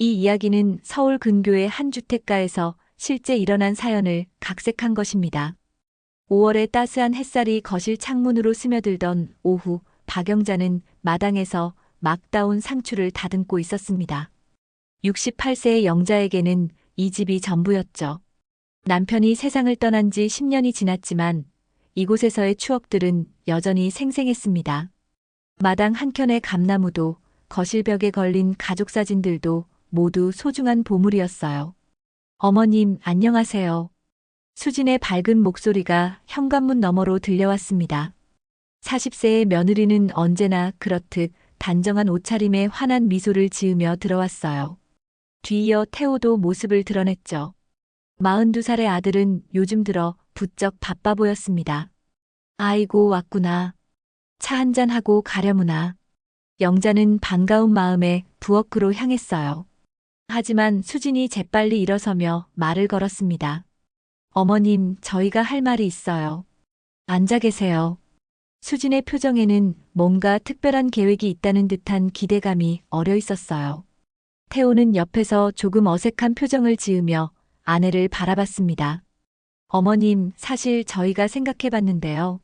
이 이야기는 서울 근교의 한 주택가에서 실제 일어난 사연을 각색한 것입니다. 5월의 따스한 햇살이 거실 창문으로 스며들던 오후, 박영자는 마당에서 막 따온 상추를 다듬고 있었습니다. 68세의 영자에게는 이 집이 전부였죠. 남편이 세상을 떠난 지 10년이 지났지만 이곳에서의 추억들은 여전히 생생했습니다. 마당 한켠의 감나무도, 거실 벽에 걸린 가족 사진들도 모두 소중한 보물이었어요. 어머님, 안녕하세요. 수진의 밝은 목소리가 현관문 너머로 들려왔습니다. 40세의 며느리는 언제나 그렇듯 단정한 옷차림에 환한 미소를 지으며 들어왔어요. 뒤이어 태호도 모습을 드러냈죠. 42살의 아들은 요즘 들어 부쩍 바빠 보였습니다. 아이고, 왔구나. 차 한잔하고 가려무나. 영자는 반가운 마음에 부엌으로 향했어요. 하지만 수진이 재빨리 일어서며 말을 걸었습니다. 어머님, 저희가 할 말이 있어요. 앉아 계세요. 수진의 표정에는 뭔가 특별한 계획이 있다는 듯한 기대감이 어려 있었어요. 태호는 옆에서 조금 어색한 표정을 지으며 아내를 바라봤습니다. 어머님, 사실 저희가 생각해 봤는데요.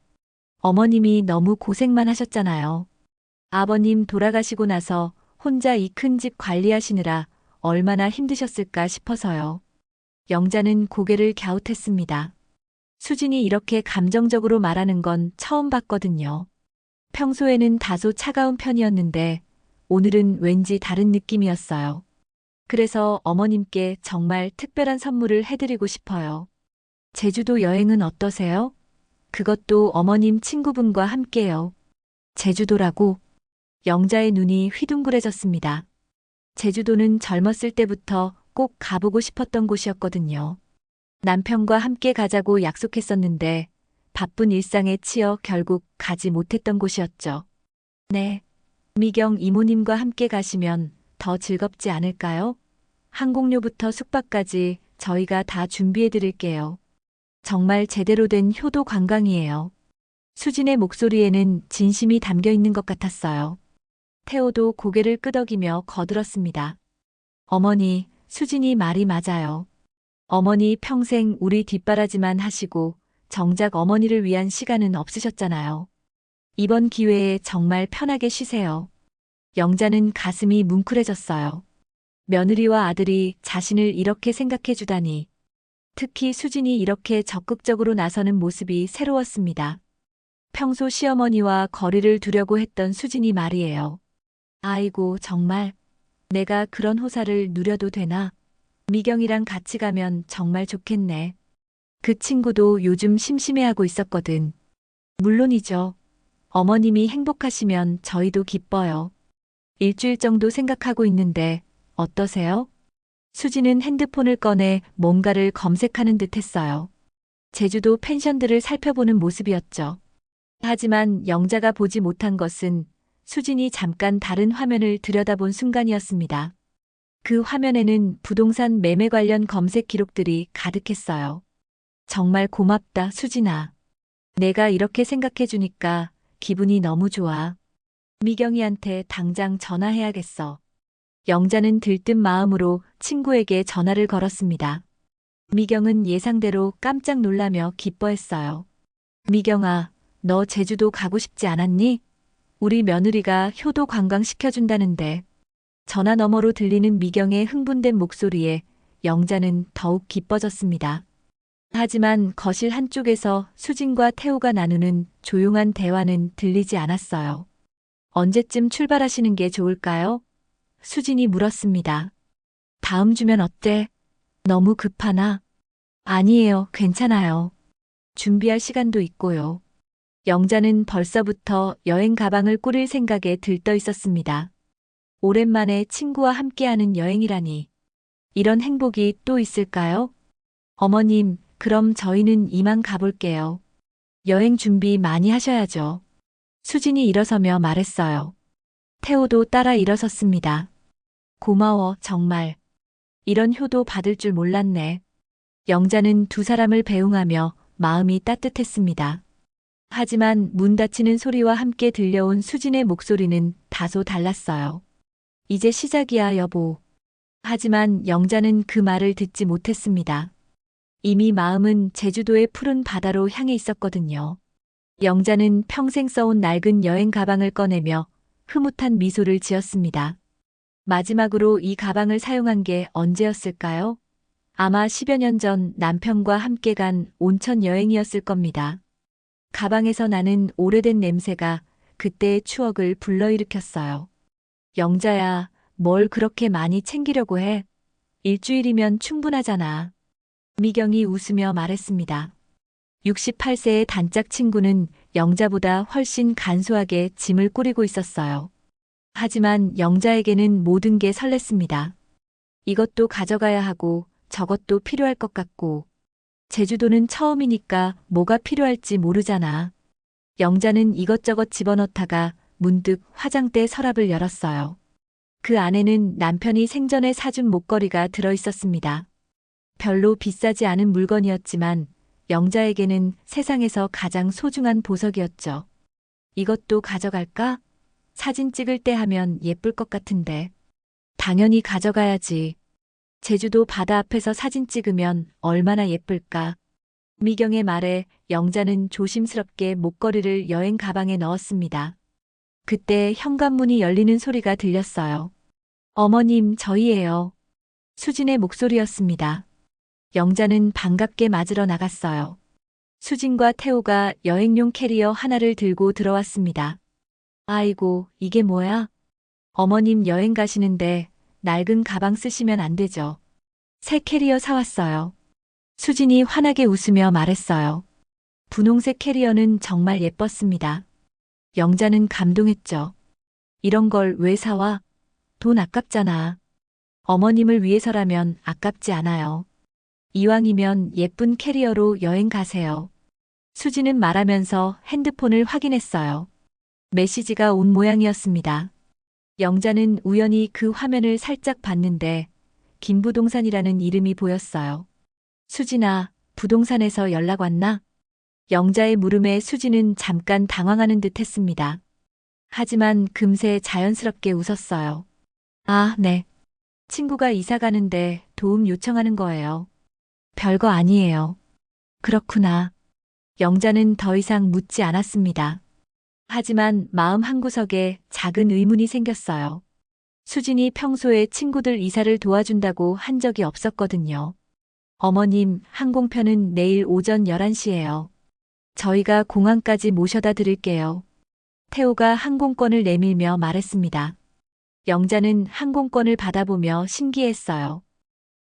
어머님이 너무 고생만 하셨잖아요. 아버님 돌아가시고 나서 혼자 이 큰 집 관리하시느라 얼마나 힘드셨을까 싶어서요. 영자는 고개를 갸웃했습니다. 수진이 이렇게 감정적으로 말하는 건 처음 봤거든요. 평소에는 다소 차가운 편이었는데 오늘은 왠지 다른 느낌이었어요. 그래서 어머님께 정말 특별한 선물을 해드리고 싶어요. 제주도 여행은 어떠세요? 그것도 어머님 친구분과 함께요. 제주도라고? 영자의 눈이 휘둥그레졌습니다. 제주도는 젊었을 때부터 꼭 가보고 싶었던 곳이었거든요. 남편과 함께 가자고 약속했었는데 바쁜 일상에 치여 결국 가지 못했던 곳이었죠. 네. 미경 이모님과 함께 가시면 더 즐겁지 않을까요? 항공료부터 숙박까지 저희가 다 준비해 드릴게요. 정말 제대로 된 효도 관광이에요. 수진의 목소리에는 진심이 담겨 있는 것 같았어요. 태호도 고개를 끄덕이며 거들었습니다. 어머니, 수진이 말이 맞아요. 어머니 평생 우리 뒷바라지만 하시고 정작 어머니를 위한 시간은 없으셨잖아요. 이번 기회에 정말 편하게 쉬세요. 영자는 가슴이 뭉클해졌어요. 며느리와 아들이 자신을 이렇게 생각해 주다니. 특히 수진이 이렇게 적극적으로 나서는 모습이 새로웠습니다. 평소 시어머니와 거리를 두려고 했던 수진이 말이에요. 아이고, 정말 내가 그런 호사를 누려도 되나? 미경이랑 같이 가면 정말 좋겠네. 그 친구도 요즘 심심해하고 있었거든. 물론이죠. 어머님이 행복하시면 저희도 기뻐요. 일주일 정도 생각하고 있는데 어떠세요? 수지는 핸드폰을 꺼내 뭔가를 검색하는 듯 했어요. 제주도 펜션들을 살펴보는 모습이었죠. 하지만 영자가 보지 못한 것은 수진이 잠깐 다른 화면을 들여다본 순간이었습니다. 그 화면에는 부동산 매매 관련 검색 기록들이 가득했어요. 정말 고맙다, 수진아. 내가 이렇게 생각해 주니까 기분이 너무 좋아. 미경이한테 당장 전화해야겠어. 영자는 들뜬 마음으로 친구에게 전화를 걸었습니다. 미경은 예상대로 깜짝 놀라며 기뻐했어요. 미경아, 너 제주도 가고 싶지 않았니? 우리 며느리가 효도 관광 시켜준다는데. 전화 너머로 들리는 미경의 흥분된 목소리에 영자는 더욱 기뻐졌습니다. 하지만 거실 한쪽에서 수진과 태호가 나누는 조용한 대화는 들리지 않았어요. 언제쯤 출발하시는 게 좋을까요? 수진이 물었습니다. 다음 주면 어때? 너무 급하나? 아니에요, 괜찮아요. 준비할 시간도 있고요. 영자는 벌써부터 여행 가방을 꾸릴 생각에 들떠 있었습니다. 오랜만에 친구와 함께하는 여행이라니. 이런 행복이 또 있을까요? 어머님, 그럼 저희는 이만 가볼게요. 여행 준비 많이 하셔야죠. 수진이 일어서며 말했어요. 태호도 따라 일어섰습니다. 고마워, 정말. 이런 효도 받을 줄 몰랐네. 영자는 두 사람을 배웅하며 마음이 따뜻했습니다. 하지만 문 닫히는 소리와 함께 들려온 수진의 목소리는 다소 달랐어요. 이제 시작이야, 여보. 하지만 영자는 그 말을 듣지 못했습니다. 이미 마음은 제주도의 푸른 바다로 향해 있었거든요. 영자는 평생 써온 낡은 여행 가방을 꺼내며 흐뭇한 미소를 지었습니다. 마지막으로 이 가방을 사용한 게 언제였을까요? 아마 10여 년 전 남편과 함께 간 온천 여행이었을 겁니다. 가방에서 나는 오래된 냄새가 그때의 추억을 불러일으켰어요. 영자야, 뭘 그렇게 많이 챙기려고 해? 일주일이면 충분하잖아. 미경이 웃으며 말했습니다. 68세의 단짝 친구는 영자보다 훨씬 간소하게 짐을 꾸리고 있었어요. 하지만 영자에게는 모든 게 설렜습니다. 이것도 가져가야 하고 저것도 필요할 것 같고 제주도는 처음이니까 뭐가 필요할지 모르잖아. 영자는 이것저것 집어넣다가 문득 화장대 서랍을 열었어요. 그 안에는 남편이 생전에 사준 목걸이가 들어 있었습니다. 별로 비싸지 않은 물건이었지만 영자에게는 세상에서 가장 소중한 보석이었죠. 이것도 가져갈까? 사진 찍을 때 하면 예쁠 것 같은데. 당연히 가져가야지. 제주도 바다 앞에서 사진 찍으면 얼마나 예쁠까. 미경의 말에 영자는 조심스럽게 목걸이를 여행 가방에 넣었습니다. 그때 현관문이 열리는 소리가 들렸어요. 어머님, 저희예요. 수진의 목소리였습니다. 영자는 반갑게 맞으러 나갔어요. 수진과 태호가 여행용 캐리어 하나를 들고 들어왔습니다. 아이고, 이게 뭐야? 어머님 여행 가시는데 낡은 가방 쓰시면 안 되죠. 새 캐리어 사왔어요. 수진이 환하게 웃으며 말했어요. 분홍색 캐리어는 정말 예뻤습니다. 영자는 감동했죠. 이런 걸 왜 사와? 돈 아깝잖아. 어머님을 위해서라면 아깝지 않아요. 이왕이면 예쁜 캐리어로 여행 가세요. 수지는 말하면서 핸드폰을 확인했어요. 메시지가 온 모양이었습니다. 영자는 우연히 그 화면을 살짝 봤는데 김부동산이라는 이름이 보였어요. 수진아, 부동산에서 연락 왔나? 영자의 물음에 수지는 잠깐 당황하는 듯 했습니다. 하지만 금세 자연스럽게 웃었어요. 아, 네. 친구가 이사 가는데 도움 요청하는 거예요. 별거 아니에요. 그렇구나. 영자는 더 이상 묻지 않았습니다. 하지만 마음 한구석에 작은 의문이 생겼어요. 수진이 평소에 친구들 이사를 도와준다고 한 적이 없었거든요. 어머님, 항공편은 내일 오전 11시예요. 저희가 공항까지 모셔다 드릴게요. 태호가 항공권을 내밀며 말했습니다. 영자는 항공권을 받아보며 신기했어요.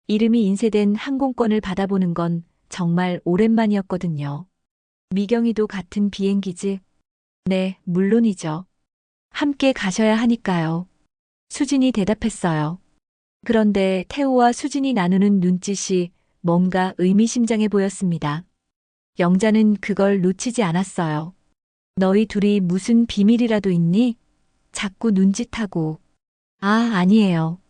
이름이 인쇄된 항공권을 받아보는 건 정말 오랜만이었거든요. 미경이도 같은 비행기지? 네, 물론이죠. 함께 가셔야 하니까요. 수진이 대답했어요. 그런데 태호와 수진이 나누는 눈짓이 뭔가 의미심장해 보였습니다. 영자는 그걸 놓치지 않았어요. 너희 둘이 무슨 비밀이라도 있니? 자꾸 눈짓하고. 아, 아니에요.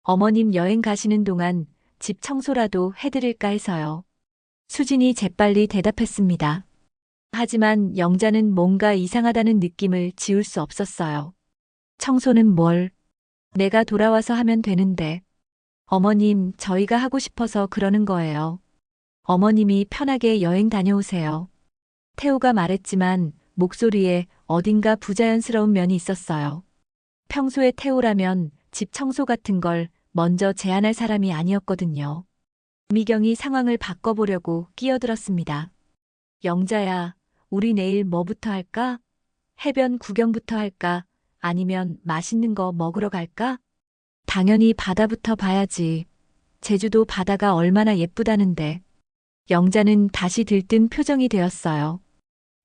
어머님 여행 가시는 동안 집 청소라도 해드릴까 해서요. 수진이 재빨리 대답했습니다. 하지만 영자는 뭔가 이상하다는 느낌을 지울 수 없었어요. 청소는 뭘? 내가 돌아와서 하면 되는데. 어머님, 저희가 하고 싶어서 그러는 거예요. 어머님이 편하게 여행 다녀오세요. 태호가 말했지만 목소리에 어딘가 부자연스러운 면이 있었어요. 평소에 태호라면 집 청소 같은 걸 먼저 제안할 사람이 아니었거든요. 미경이 상황을 바꿔보려고 끼어들었습니다. 영자야, 우리 내일 뭐부터 할까? 해변 구경부터 할까? 아니면 맛있는 거 먹으러 갈까? 당연히 바다부터 봐야지. 제주도 바다가 얼마나 예쁘다는데. 영자는 다시 들뜬 표정이 되었어요.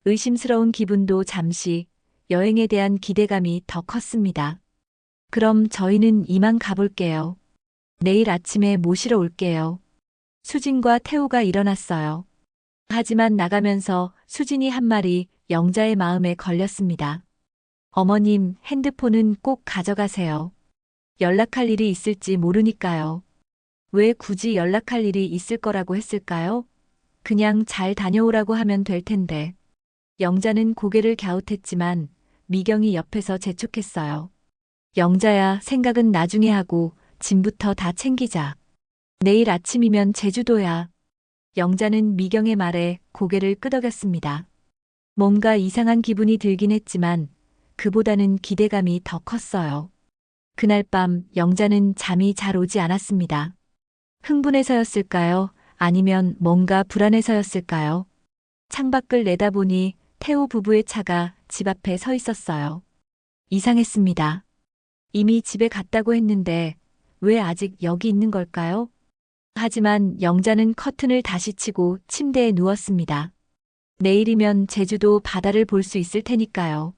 의심스러운 기분도 잠시, 여행에 대한 기대감이 더 컸습니다. 그럼 저희는 이만 가볼게요. 내일 아침에 모시러 올게요. 수진과 태호가 일어났어요. 하지만 나가면서 수진이 한 말이 영자의 마음에 걸렸습니다. 어머님, 핸드폰은 꼭 가져가세요. 연락할 일이 있을지 모르니까요. 왜 굳이 연락할 일이 있을 거라고 했을까요? 그냥 잘 다녀오라고 하면 될 텐데. 영자는 고개를 갸웃했지만 미경이 옆에서 재촉했어요. 영자야, 생각은 나중에 하고 짐부터 다 챙기자. 내일 아침이면 제주도야. 영자는 미경의 말에 고개를 끄덕였습니다. 뭔가 이상한 기분이 들긴 했지만 그보다는 기대감이 더 컸어요. 그날 밤 영자는 잠이 잘 오지 않았습니다. 흥분해서였을까요? 아니면 뭔가 불안해서였을까요? 창밖을 내다보니 태호 부부의 차가 집 앞에 서 있었어요. 이상했습니다. 이미 집에 갔다고 했는데 왜 아직 여기 있는 걸까요? 하지만 영자는 커튼을 다시 치고 침대에 누웠습니다. 내일이면 제주도 바다를 볼 수 있을 테니까요.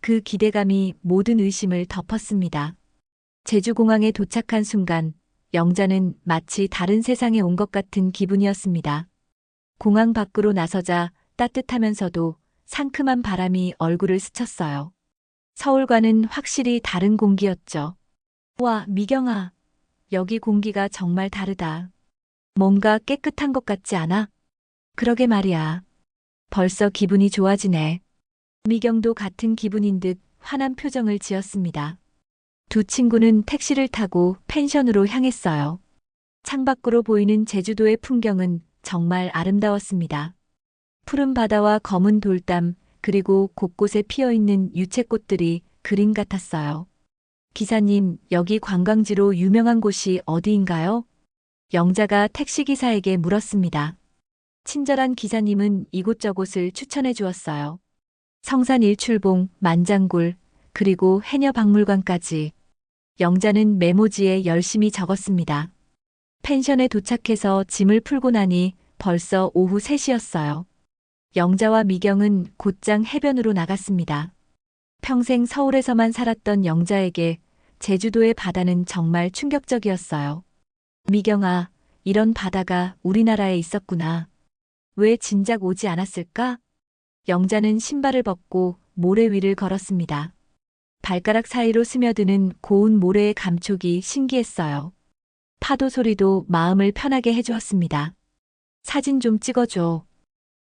그 기대감이 모든 의심을 덮었습니다. 제주공항에 도착한 순간 영자는 마치 다른 세상에 온 것 같은 기분이었습니다. 공항 밖으로 나서자 따뜻하면서도 상큼한 바람이 얼굴을 스쳤어요. 서울과는 확실히 다른 공기였죠. 와, 미경아. 여기 공기가 정말 다르다. 뭔가 깨끗한 것 같지 않아? 그러게 말이야. 벌써 기분이 좋아지네. 미경도 같은 기분인 듯 환한 표정을 지었습니다. 두 친구는 택시를 타고 펜션으로 향했어요. 창밖으로 보이는 제주도의 풍경은 정말 아름다웠습니다. 푸른 바다와 검은 돌담, 그리고 곳곳에 피어있는 유채꽃들이 그림 같았어요. 기사님, 여기 관광지로 유명한 곳이 어디인가요? 영자가 택시기사에게 물었습니다. 친절한 기사님은 이곳저곳을 추천해 주었어요. 성산 일출봉, 만장굴, 그리고 해녀박물관까지. 영자는 메모지에 열심히 적었습니다. 펜션에 도착해서 짐을 풀고 나니 벌써 오후 3시였어요. 영자와 미경은 곧장 해변으로 나갔습니다. 평생 서울에서만 살았던 영자에게 제주도의 바다는 정말 충격적이었어요. 미경아, 이런 바다가 우리나라에 있었구나. 왜 진작 오지 않았을까? 영자는 신발을 벗고 모래 위를 걸었습니다. 발가락 사이로 스며드는 고운 모래의 감촉이 신기했어요. 파도 소리도 마음을 편하게 해주었습니다. 사진 좀 찍어줘.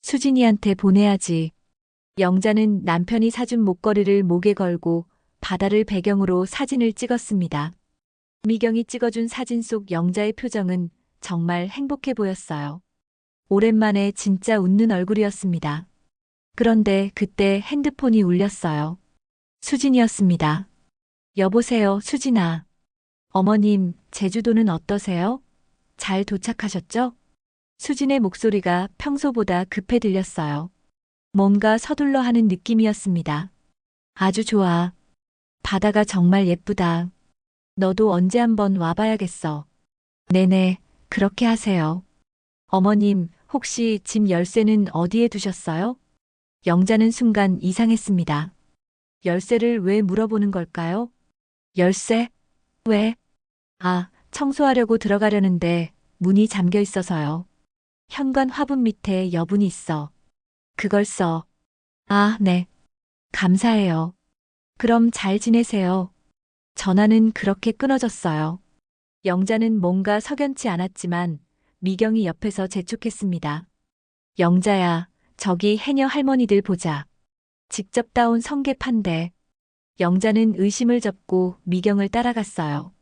수진이한테 보내야지. 영자는 남편이 사준 목걸이를 목에 걸고 바다를 배경으로 사진을 찍었습니다. 미경이 찍어준 사진 속 영자의 표정은 정말 행복해 보였어요. 오랜만에 진짜 웃는 얼굴이었습니다. 그런데 그때 핸드폰이 울렸어요. 수진이었습니다. 여보세요, 수진아. 어머님, 제주도는 어떠세요? 잘 도착하셨죠? 수진의 목소리가 평소보다 급해 들렸어요. 뭔가 서둘러 하는 느낌이었습니다. 아주 좋아. 바다가 정말 예쁘다. 너도 언제 한번 와봐야겠어. 네네, 그렇게 하세요. 어머님, 혹시 집 열쇠는 어디에 두셨어요? 영자는 순간 이상했습니다. 열쇠를 왜 물어보는 걸까요? 열쇠? 왜? 아, 청소하려고 들어가려는데 문이 잠겨 있어서요. 현관 화분 밑에 여분이 있어. 그걸 써. 아, 네. 감사해요. 그럼 잘 지내세요. 전화는 그렇게 끊어졌어요. 영자는 뭔가 석연치 않았지만 미경이 옆에서 재촉했습니다. 영자야, 저기 해녀 할머니들 보자. 직접 따온 성게판데. 영자는 의심을 접고 미경을 따라갔어요.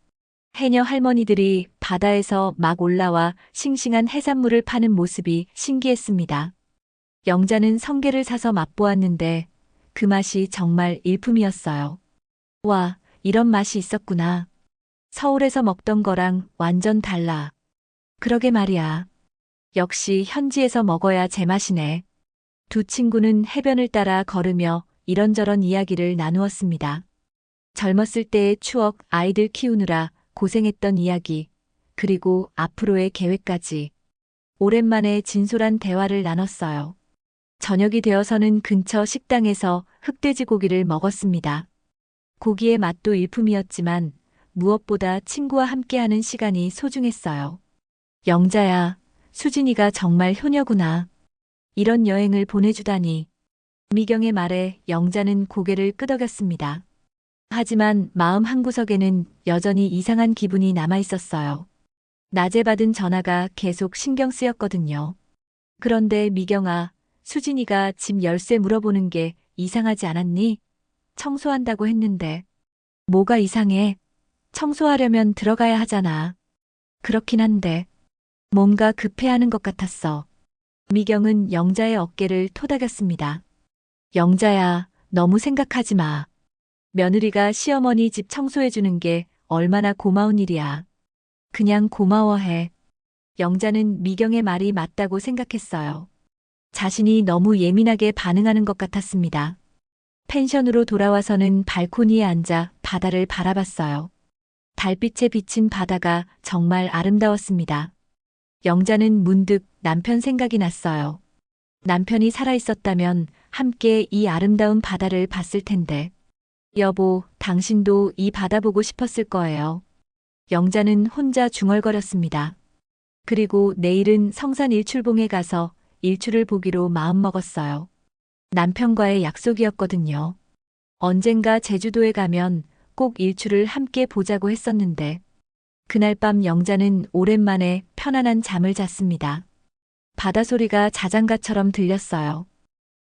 해녀 할머니들이 바다에서 막 올라와 싱싱한 해산물을 파는 모습이 신기했습니다. 영자는 성게를 사서 맛보았는데 그 맛이 정말 일품이었어요. 와, 이런 맛이 있었구나. 서울에서 먹던 거랑 완전 달라. 그러게 말이야. 역시 현지에서 먹어야 제맛이네. 두 친구는 해변을 따라 걸으며 이런저런 이야기를 나누었습니다. 젊었을 때의 추억, 아이들 키우느라 고생했던 이야기, 그리고 앞으로의 계획까지. 오랜만에 진솔한 대화를 나눴어요. 저녁이 되어서는 근처 식당에서 흑돼지 고기를 먹었습니다. 고기의 맛도 일품이었지만 무엇보다 친구와 함께하는 시간이 소중했어요. 영자야, 수진이가 정말 효녀구나. 이런 여행을 보내주다니. 미경의 말에 영자는 고개를 끄덕였습니다. 하지만 마음 한구석에는 여전히 이상한 기분이 남아 있었어요. 낮에 받은 전화가 계속 신경 쓰였거든요. 그런데 미경아, 수진이가 집 열쇠 물어보는 게 이상하지 않았니? 청소한다고 했는데. 뭐가 이상해? 청소하려면 들어가야 하잖아. 그렇긴 한데 뭔가 급해하는 것 같았어. 미경은 영자의 어깨를 토닥였습니다. 영자야, 너무 생각하지 마. 며느리가 시어머니 집 청소해주는 게 얼마나 고마운 일이야. 그냥 고마워해. 영자는 미경의 말이 맞다고 생각했어요. 자신이 너무 예민하게 반응하는 것 같았습니다. 펜션으로 돌아와서는 발코니에 앉아 바다를 바라봤어요. 달빛에 비친 바다가 정말 아름다웠습니다. 영자는 문득 남편 생각이 났어요. 남편이 살아있었다면 함께 이 아름다운 바다를 봤을 텐데. 여보, 당신도 이 바다 보고 싶었을 거예요. 영자는 혼자 중얼거렸습니다. 그리고 내일은 성산 일출봉에 가서 일출을 보기로 마음먹었어요. 남편과의 약속이었거든요. 언젠가 제주도에 가면 꼭 일출을 함께 보자고 했었는데, 그날 밤 영자는 오랜만에 편안한 잠을 잤습니다. 바다소리가 자장가처럼 들렸어요.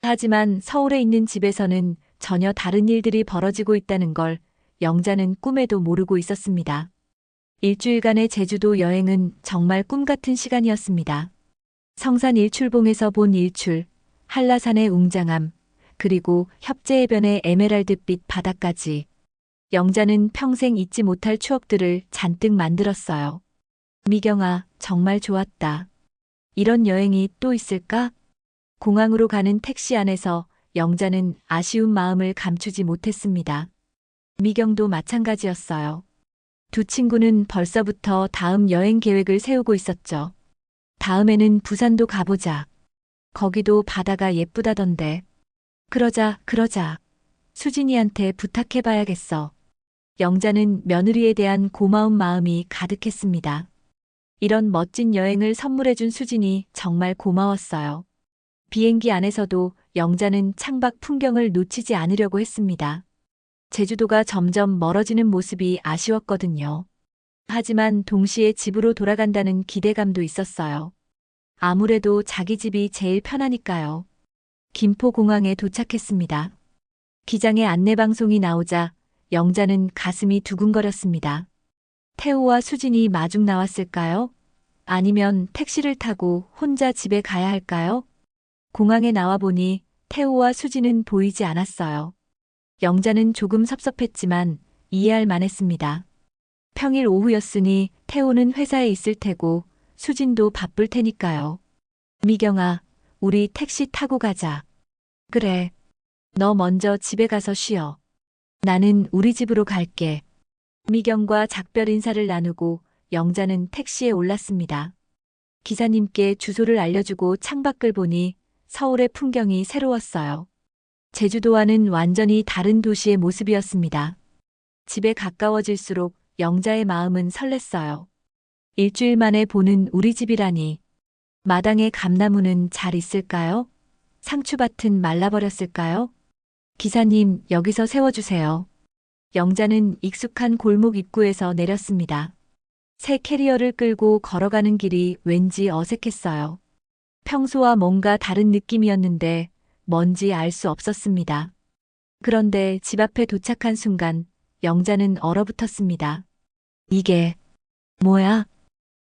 하지만 서울에 있는 집에서는 전혀 다른 일들이 벌어지고 있다는 걸 영자는 꿈에도 모르고 있었습니다. 일주일간의 제주도 여행은 정말 꿈 같은 시간이었습니다. 성산 일출봉에서 본 일출, 한라산의 웅장함, 그리고 협재해변의 에메랄드빛 바다까지. 영자는 평생 잊지 못할 추억들을 잔뜩 만들었어요. 미경아, 정말 좋았다. 이런 여행이 또 있을까? 공항으로 가는 택시 안에서 영자는 아쉬운 마음을 감추지 못했습니다. 미경도 마찬가지였어요. 두 친구는 벌써부터 다음 여행 계획을 세우고 있었죠. 다음에는 부산도 가보자. 거기도 바다가 예쁘다던데. 그러자. 수진이한테 부탁해봐야겠어. 영자는 며느리에 대한 고마운 마음이 가득했습니다. 이런 멋진 여행을 선물해준 수진이 정말 고마웠어요. 비행기 안에서도 영자는 창밖 풍경을 놓치지 않으려고 했습니다. 제주도가 점점 멀어지는 모습이 아쉬웠거든요. 하지만 동시에 집으로 돌아간다는 기대감도 있었어요. 아무래도 자기 집이 제일 편하니까요. 김포공항에 도착했습니다. 기장의 안내방송이 나오자 영자는 가슴이 두근거렸습니다. 태호와 수진이 마중 나왔을까요? 아니면 택시를 타고 혼자 집에 가야 할까요? 공항에 나와보니 태호와 수진은 보이지 않았어요. 영자는 조금 섭섭했지만 이해할 만했습니다. 평일 오후였으니 태호는 회사에 있을 테고 수진도 바쁠 테니까요. 미경아, 우리 택시 타고 가자. 그래. 너 먼저 집에 가서 쉬어. 나는 우리 집으로 갈게. 미경과 작별 인사를 나누고 영자는 택시에 올랐습니다. 기사님께 주소를 알려주고 창밖을 보니 서울의 풍경이 새로웠어요. 제주도와는 완전히 다른 도시의 모습이었습니다. 집에 가까워질수록 영자의 마음은 설렜어요. 일주일 만에 보는 우리 집이라니. 마당의 감나무는 잘 있을까요? 상추밭은 말라버렸을까요? 기사님, 여기서 세워주세요. 영자는 익숙한 골목 입구에서 내렸습니다. 새 캐리어를 끌고 걸어가는 길이 왠지 어색했어요. 평소와 뭔가 다른 느낌이었는데 뭔지 알 수 없었습니다. 그런데 집 앞에 도착한 순간 영자는 얼어붙었습니다. 이게 뭐야?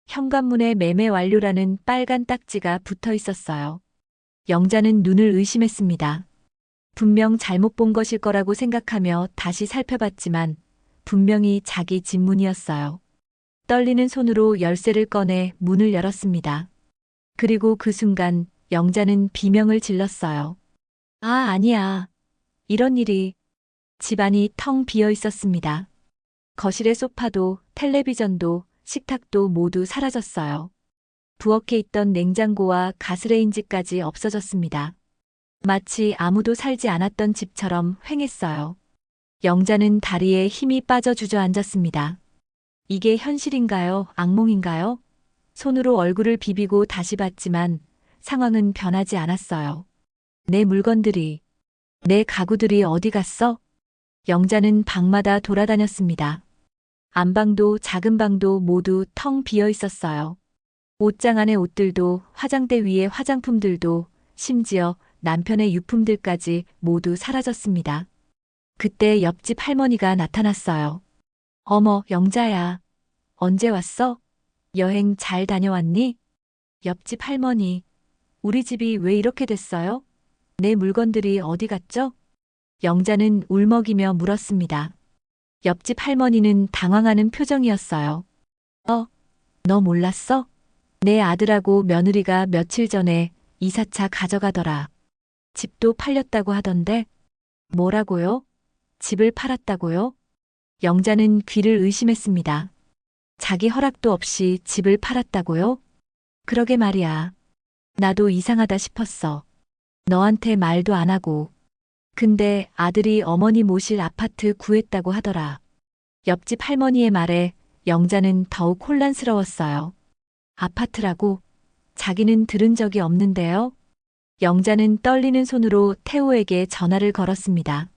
현관문에 매매 완료라는 빨간 딱지가 붙어 있었어요. 영자는 눈을 의심했습니다. 분명 잘못 본 것일 거라고 생각하며 다시 살펴봤지만 분명히 자기 집 문이었어요. 떨리는 손으로 열쇠를 꺼내 문을 열었습니다. 그리고 그 순간 영자는 비명을 질렀어요. 아, 아니야. 이런 일이. 집안이 텅 비어 있었습니다. 거실의 소파도 텔레비전도 식탁도 모두 사라졌어요. 부엌에 있던 냉장고와 가스레인지까지 없어졌습니다. 마치 아무도 살지 않았던 집처럼 휑했어요. 영자는 다리에 힘이 빠져 주저앉았습니다. 이게 현실인가요? 악몽인가요? 손으로 얼굴을 비비고 다시 봤지만 상황은 변하지 않았어요. 내 물건들이, 내 가구들이 어디 갔어? 영자는 방마다 돌아다녔습니다. 안방도 작은 방도 모두 텅 비어 있었어요. 옷장 안의 옷들도 화장대 위의 화장품들도 심지어 남편의 유품들까지 모두 사라졌습니다. 그때 옆집 할머니가 나타났어요. 어머, 영자야. 언제 왔어? 여행 잘 다녀왔니? 옆집 할머니, 우리 집이 왜 이렇게 됐어요? 내 물건들이 어디 갔죠? 영자는 울먹이며 물었습니다. 옆집 할머니는 당황하는 표정이었어요. 어, 너 몰랐어? 내 아들하고 며느리가 며칠 전에 이사차 가져가더라. 집도 팔렸다고 하던데. 뭐라고요? 집을 팔았다고요? 영자는 귀를 의심했습니다. 자기 허락도 없이 집을 팔았다고요? 그러게 말이야. 나도 이상하다 싶었어. 너한테 말도 안 하고. 근데 아들이 어머니 모실 아파트 구했다고 하더라. 옆집 할머니의 말에 영자는 더욱 혼란스러웠어요. 아파트라고? 자기는 들은 적이 없는데요. 영자는 떨리는 손으로 태호에게 전화를 걸었습니다.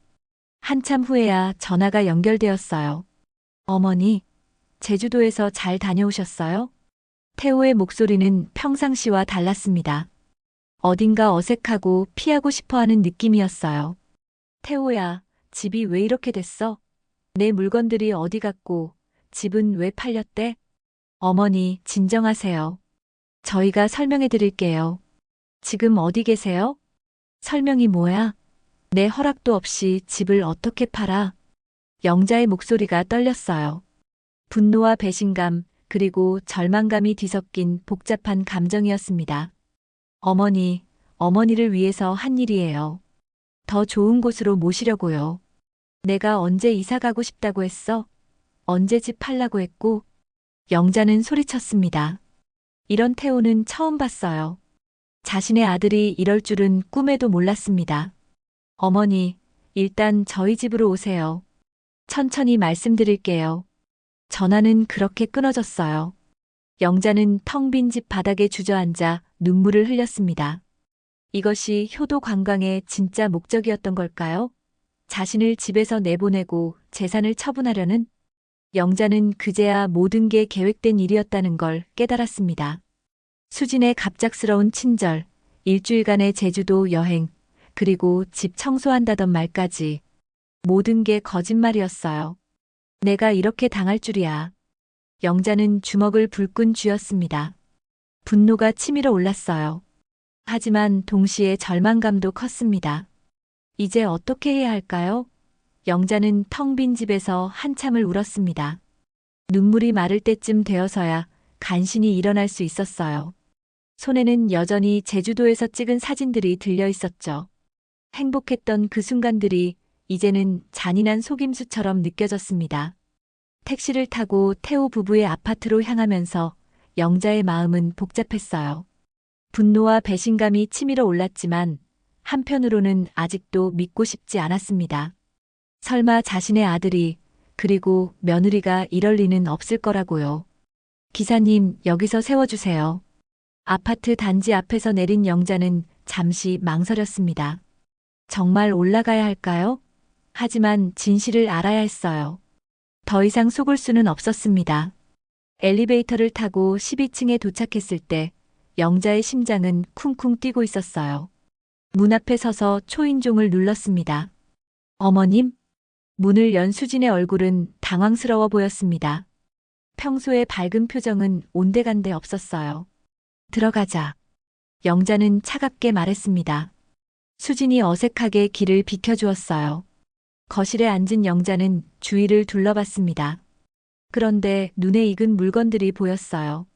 한참 후에야 전화가 연결되었어요. 어머니, 제주도에서 잘 다녀오셨어요? 태호의 목소리는 평상시와 달랐습니다. 어딘가 어색하고 피하고 싶어 하는 느낌이었어요. 태호야, 집이 왜 이렇게 됐어? 내 물건들이 어디 갔고, 집은 왜 팔렸대? 어머니, 진정하세요. 저희가 설명해 드릴게요. 지금 어디 계세요? 설명이 뭐야? 내 허락도 없이 집을 어떻게 팔아? 영자의 목소리가 떨렸어요. 분노와 배신감, 그리고 절망감이 뒤섞인 복잡한 감정이었습니다. 어머니, 어머니를 위해서 한 일이에요. 더 좋은 곳으로 모시려고요. 내가 언제 이사 가고 싶다고 했어? 언제 집 팔라고 했고? 영자는 소리쳤습니다. 이런 태호는 처음 봤어요. 자신의 아들이 이럴 줄은 꿈에도 몰랐습니다. 어머니, 일단 저희 집으로 오세요. 천천히 말씀드릴게요. 전화는 그렇게 끊어졌어요. 영자는 텅 빈 집 바닥에 주저앉아 눈물을 흘렸습니다. 이것이 효도 관광의 진짜 목적이었던 걸까요? 자신을 집에서 내보내고 재산을 처분하려는? 영자는 그제야 모든 게 계획된 일이었다는 걸 깨달았습니다. 수진의 갑작스러운 친절, 일주일간의 제주도 여행, 그리고 집 청소한다던 말까지 모든 게 거짓말이었어요. 내가 이렇게 당할 줄이야. 영자는 주먹을 불끈 쥐었습니다. 분노가 치밀어 올랐어요. 하지만 동시에 절망감도 컸습니다. 이제 어떻게 해야 할까요? 영자는 텅 빈 집에서 한참을 울었습니다. 눈물이 마를 때쯤 되어서야 간신히 일어날 수 있었어요. 손에는 여전히 제주도에서 찍은 사진들이 들려 있었죠. 행복했던 그 순간들이 이제는 잔인한 속임수처럼 느껴졌습니다. 택시를 타고 태호 부부의 아파트로 향하면서 영자의 마음은 복잡했어요. 분노와 배신감이 치밀어 올랐지만 한편으로는 아직도 믿고 싶지 않았습니다. 설마 자신의 아들이 그리고 며느리가 이럴 리는 없을 거라고요. 기사님, 여기서 세워주세요. 아파트 단지 앞에서 내린 영자는 잠시 망설였습니다. 정말 올라가야 할까요? 하지만 진실을 알아야 했어요. 더 이상 속을 수는 없었습니다. 엘리베이터를 타고 12층에 도착했을 때 영자의 심장은 쿵쿵 뛰고 있었어요. 문 앞에 서서 초인종을 눌렀습니다. 어머님? 문을 연 수진의 얼굴은 당황스러워 보였습니다. 평소의 밝은 표정은 온데간데 없었어요. 들어가자. 영자는 차갑게 말했습니다. 수진이 어색하게 길을 비켜주었어요. 거실에 앉은 영자는 주위를 둘러봤습니다. 그런데 눈에 익은 물건들이 보였어요.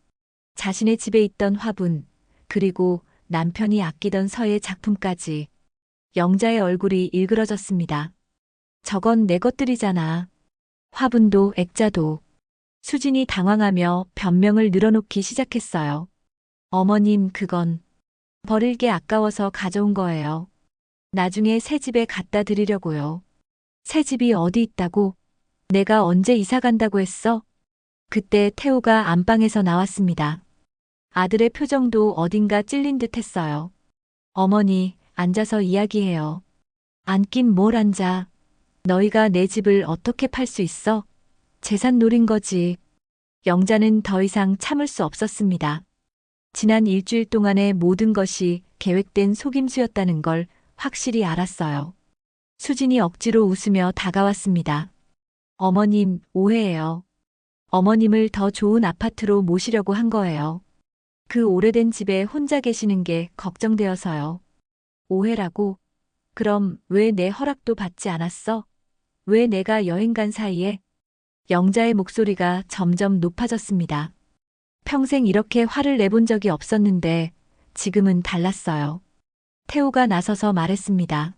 자신의 집에 있던 화분, 그리고 남편이 아끼던 서예 작품까지. 영자의 얼굴이 일그러졌습니다. 저건 내 것들이잖아. 화분도 액자도. 수진이 당황하며 변명을 늘어놓기 시작했어요. 어머님, 그건 버릴 게 아까워서 가져온 거예요. 나중에 새 집에 갖다 드리려고요. 새 집이 어디 있다고? 내가 언제 이사 간다고 했어? 그때 태호가 안방에서 나왔습니다. 아들의 표정도 어딘가 찔린 듯 했어요. 어머니, 앉아서 이야기해요. 앉긴 뭘 앉아. 너희가 내 집을 어떻게 팔 수 있어? 재산 노린 거지. 영자는 더 이상 참을 수 없었습니다. 지난 일주일 동안의 모든 것이 계획된 속임수였다는 걸 확실히 알았어요. 수진이 억지로 웃으며 다가왔습니다. 어머님, 오해예요. 어머님을 더 좋은 아파트로 모시려고 한 거예요. 그 오래된 집에 혼자 계시는 게 걱정되어서요. 오해라고? 그럼 왜 내 허락도 받지 않았어? 왜 내가 여행 간 사이에? 영자의 목소리가 점점 높아졌습니다. 평생 이렇게 화를 내본 적이 없었는데 지금은 달랐어요. 태호가 나서서 말했습니다.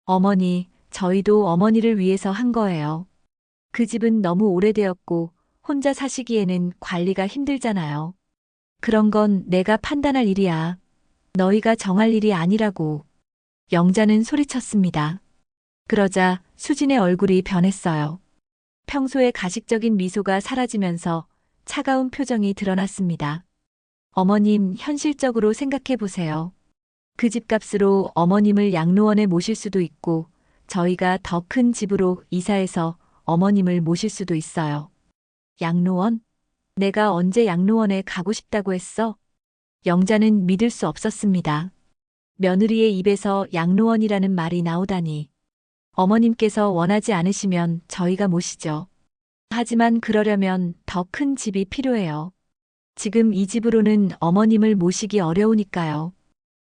어머니, 저희도 어머니를 위해서 한 거예요. 그 집은 너무 오래되었고 혼자 사시기에는 관리가 힘들잖아요. 그런 건 내가 판단할 일이야. 너희가 정할 일이 아니라고. 영자는 소리쳤습니다. 그러자 수진의 얼굴이 변했어요. 평소의 가식적인 미소가 사라지면서 차가운 표정이 드러났습니다. 어머님, 현실적으로 생각해 보세요. 그 집값으로 어머님을 양로원에 모실 수도 있고 저희가 더 큰 집으로 이사해서 어머님을 모실 수도 있어요. 양로원? 내가 언제 양로원에 가고 싶다고 했어? 영자는 믿을 수 없었습니다. 며느리의 입에서 양로원이라는 말이 나오다니. 어머님께서 원하지 않으시면 저희가 모시죠. 하지만 그러려면 더 큰 집이 필요해요. 지금 이 집으로는 어머님을 모시기 어려우니까요.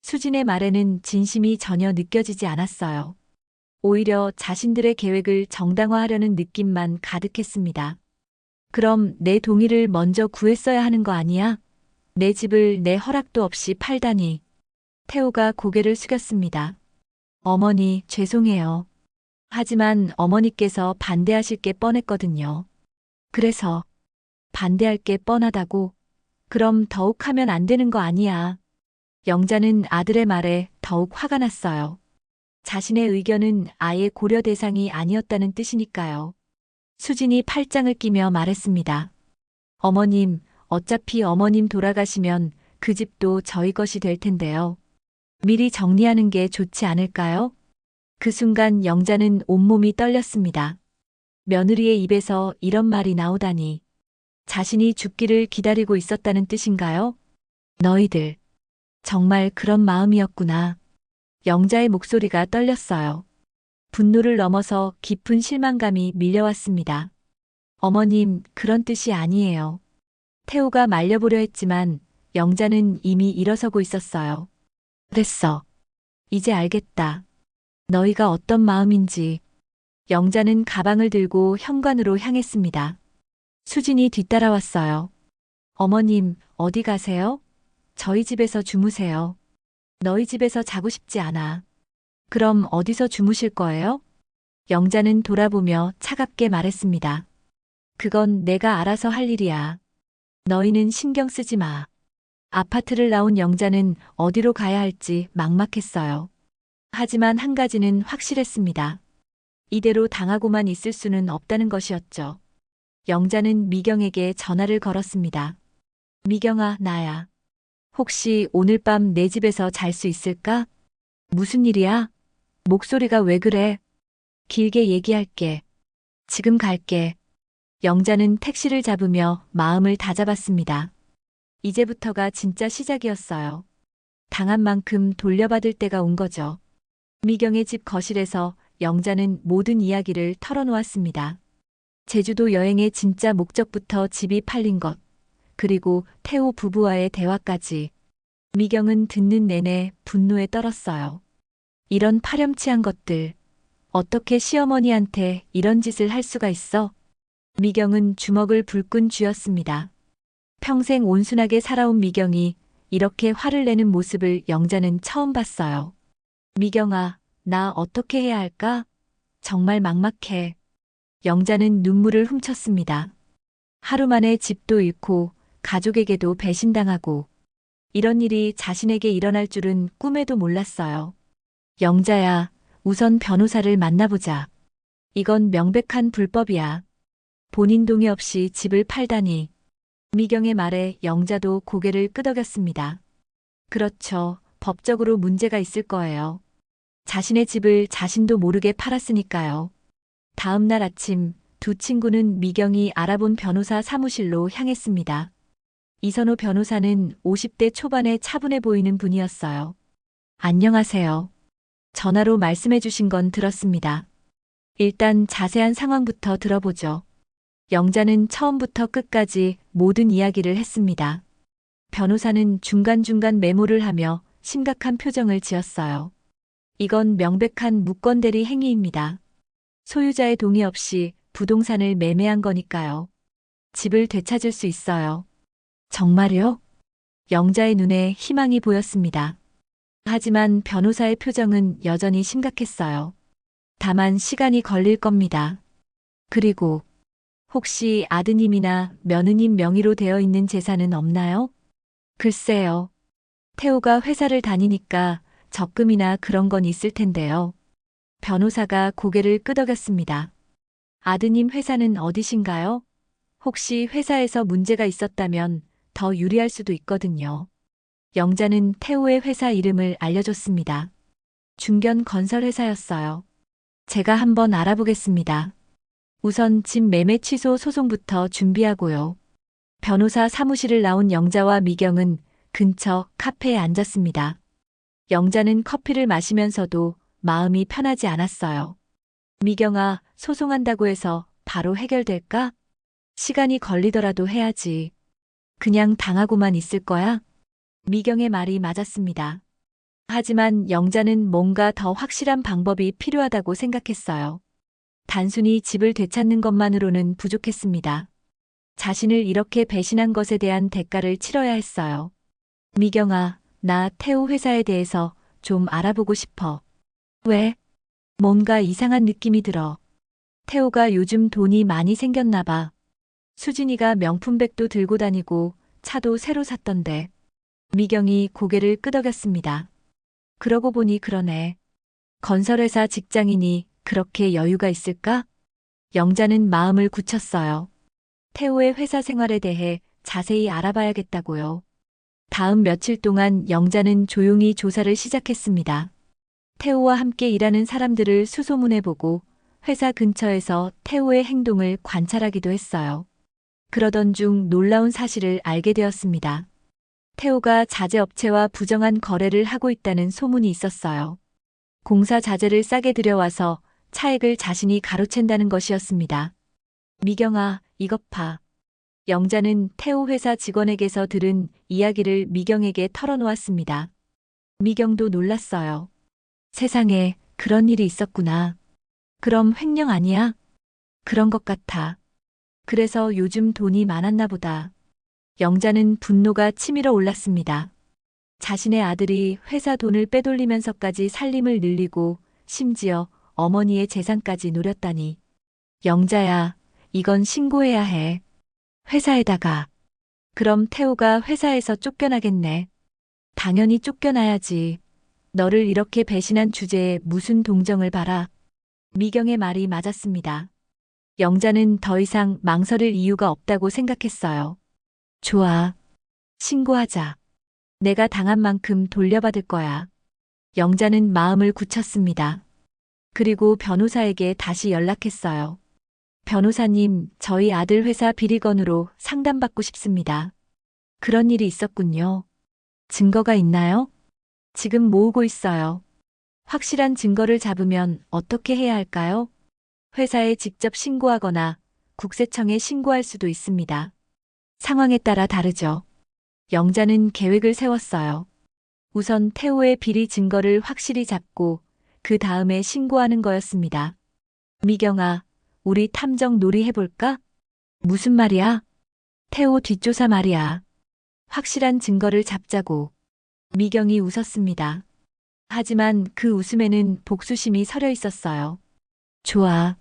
수진의 말에는 진심이 전혀 느껴지지 않았어요. 오히려 자신들의 계획을 정당화하려는 느낌만 가득했습니다. 그럼 내 동의를 먼저 구했어야 하는 거 아니야? 내 집을 내 허락도 없이 팔다니. 태호가 고개를 숙였습니다. 어머니, 죄송해요. 하지만 어머니께서 반대하실 게 뻔했거든요. 그래서 반대할 게 뻔하다고? 그럼 더욱 하면 안 되는 거 아니야. 영자는 아들의 말에 더욱 화가 났어요. 자신의 의견은 아예 고려 대상이 아니었다는 뜻이니까요. 수진이 팔짱을 끼며 말했습니다. 어머님, 어차피 어머님 돌아가시면 그 집도 저희 것이 될 텐데요. 미리 정리하는 게 좋지 않을까요? 그 순간 영자는 온몸이 떨렸습니다. 며느리의 입에서 이런 말이 나오다니. 자신이 죽기를 기다리고 있었다는 뜻인가요? 너희들, 정말 그런 마음이었구나. 영자의 목소리가 떨렸어요. 분노를 넘어서 깊은 실망감이 밀려왔습니다. 어머님, 그런 뜻이 아니에요. 태호가 말려보려 했지만 영자는 이미 일어서고 있었어요. 됐어. 이제 알겠다. 너희가 어떤 마음인지. 영자는 가방을 들고 현관으로 향했습니다. 수진이 뒤따라왔어요. 어머님, 어디 가세요? 저희 집에서 주무세요. 너희 집에서 자고 싶지 않아. 그럼 어디서 주무실 거예요? 영자는 돌아보며 차갑게 말했습니다. 그건 내가 알아서 할 일이야. 너희는 신경 쓰지 마. 아파트를 나온 영자는 어디로 가야 할지 막막했어요. 하지만 한 가지는 확실했습니다. 이대로 당하고만 있을 수는 없다는 것이었죠. 영자는 미경에게 전화를 걸었습니다. 미경아, 나야. 혹시 오늘 밤 내 집에서 잘 수 있을까? 무슨 일이야? 목소리가 왜 그래? 길게 얘기할게. 지금 갈게. 영자는 택시를 잡으며 마음을 다잡았습니다. 이제부터가 진짜 시작이었어요. 당한 만큼 돌려받을 때가 온 거죠. 미경의 집 거실에서 영자는 모든 이야기를 털어놓았습니다. 제주도 여행의 진짜 목적부터 집이 팔린 것, 그리고 태호 부부와의 대화까지. 미경은 듣는 내내 분노에 떨었어요. 이런 파렴치한 것들, 어떻게 시어머니한테 이런 짓을 할 수가 있어? 미경은 주먹을 불끈 쥐었습니다. 평생 온순하게 살아온 미경이 이렇게 화를 내는 모습을 영자는 처음 봤어요. 미경아, 나 어떻게 해야 할까? 정말 막막해. 영자는 눈물을 훔쳤습니다. 하루 만에 집도 잃고 가족에게도 배신당하고 이런 일이 자신에게 일어날 줄은 꿈에도 몰랐어요. 영자야, 우선 변호사를 만나보자. 이건 명백한 불법이야. 본인 동의 없이 집을 팔다니. 미경의 말에 영자도 고개를 끄덕였습니다. 그렇죠. 법적으로 문제가 있을 거예요. 자신의 집을 자신도 모르게 팔았으니까요. 다음 날 아침 두 친구는 미경이 알아본 변호사 사무실로 향했습니다. 이선호 변호사는 50대 초반에 차분해 보이는 분이었어요. 안녕하세요. 전화로 말씀해 주신 건 들었습니다. 일단 자세한 상황부터 들어보죠. 영자는 처음부터 끝까지 모든 이야기를 했습니다. 변호사는 중간중간 메모를 하며 심각한 표정을 지었어요. 이건 명백한 무건대리 행위입니다. 소유자의 동의 없이 부동산을 매매한 거니까요. 집을 되찾을 수 있어요. 정말요? 영자의 눈에 희망이 보였습니다. 하지만 변호사의 표정은 여전히 심각했어요. 다만 시간이 걸릴 겁니다. 그리고 혹시 아드님이나 며느님 명의로 되어 있는 재산은 없나요? 글쎄요. 태호가 회사를 다니니까 적금이나 그런 건 있을 텐데요. 변호사가 고개를 끄덕였습니다. 아드님 회사는 어디신가요? 혹시 회사에서 문제가 있었다면 더 유리할 수도 있거든요. 영자는 태호의 회사 이름을 알려줬습니다. 중견 건설회사였어요. 제가 한번 알아보겠습니다. 우선 집 매매 취소 소송부터 준비하고요. 변호사 사무실을 나온 영자와 미경은 근처 카페에 앉았습니다. 영자는 커피를 마시면서도 마음이 편하지 않았어요. 미경아, 소송한다고 해서 바로 해결될까? 시간이 걸리더라도 해야지. 그냥 당하고만 있을 거야? 미경의 말이 맞았습니다. 하지만 영자는 뭔가 더 확실한 방법이 필요하다고 생각했어요. 단순히 집을 되찾는 것만으로는 부족했습니다. 자신을 이렇게 배신한 것에 대한 대가를 치러야 했어요. 미경아, 나 태호 회사에 대해서 좀 알아보고 싶어. 왜? 뭔가 이상한 느낌이 들어. 태호가 요즘 돈이 많이 생겼나 봐. 수진이가 명품백도 들고 다니고 차도 새로 샀던데. 미경이 고개를 끄덕였습니다. 그러고 보니 그러네. 건설회사 직장인이 그렇게 여유가 있을까? 영자는 마음을 굳혔어요. 태호의 회사 생활에 대해 자세히 알아봐야겠다고요. 다음 며칠 동안 영자는 조용히 조사를 시작했습니다. 태호와 함께 일하는 사람들을 수소문해보고 회사 근처에서 태호의 행동을 관찰하기도 했어요. 그러던 중 놀라운 사실을 알게 되었습니다. 태호가 자재업체와 부정한 거래를 하고 있다는 소문이 있었어요. 공사 자재를 싸게 들여와서 차액을 자신이 가로챈다는 것이었습니다. 미경아, 이것 봐. 영자는 태호 회사 직원에게서 들은 이야기를 미경에게 털어놓았습니다. 미경도 놀랐어요. 세상에 그런 일이 있었구나. 그럼 횡령 아니야? 그런 것 같아. 그래서 요즘 돈이 많았나 보다. 영자는 분노가 치밀어 올랐습니다. 자신의 아들이 회사 돈을 빼돌리면서까지 살림을 늘리고 심지어 어머니의 재산까지 노렸다니. 영자야, 이건 신고해야 해. 회사에다가. 그럼 태호가 회사에서 쫓겨나겠네. 당연히 쫓겨나야지. 너를 이렇게 배신한 주제에 무슨 동정을 바라. 미경의 말이 맞았습니다. 영자는 더 이상 망설일 이유가 없다고 생각했어요. 좋아. 신고하자. 내가 당한 만큼 돌려받을 거야. 영자는 마음을 굳혔습니다. 그리고 변호사에게 다시 연락했어요. 변호사님, 저희 아들 회사 비리건으로 상담받고 싶습니다. 그런 일이 있었군요. 증거가 있나요? 지금 모으고 있어요. 확실한 증거를 잡으면 어떻게 해야 할까요? 회사에 직접 신고하거나 국세청에 신고할 수도 있습니다. 상황에 따라 다르죠. 영자는 계획을 세웠어요. 우선 태호의 비리 증거를 확실히 잡고 그 다음에 신고하는 거였습니다. 미경아, 우리 탐정 놀이 해볼까? 무슨 말이야? 태호 뒷조사 말이야. 확실한 증거를 잡자고. 미경이 웃었습니다. 하지만 그 웃음에는 복수심이 서려 있었어요. 좋아.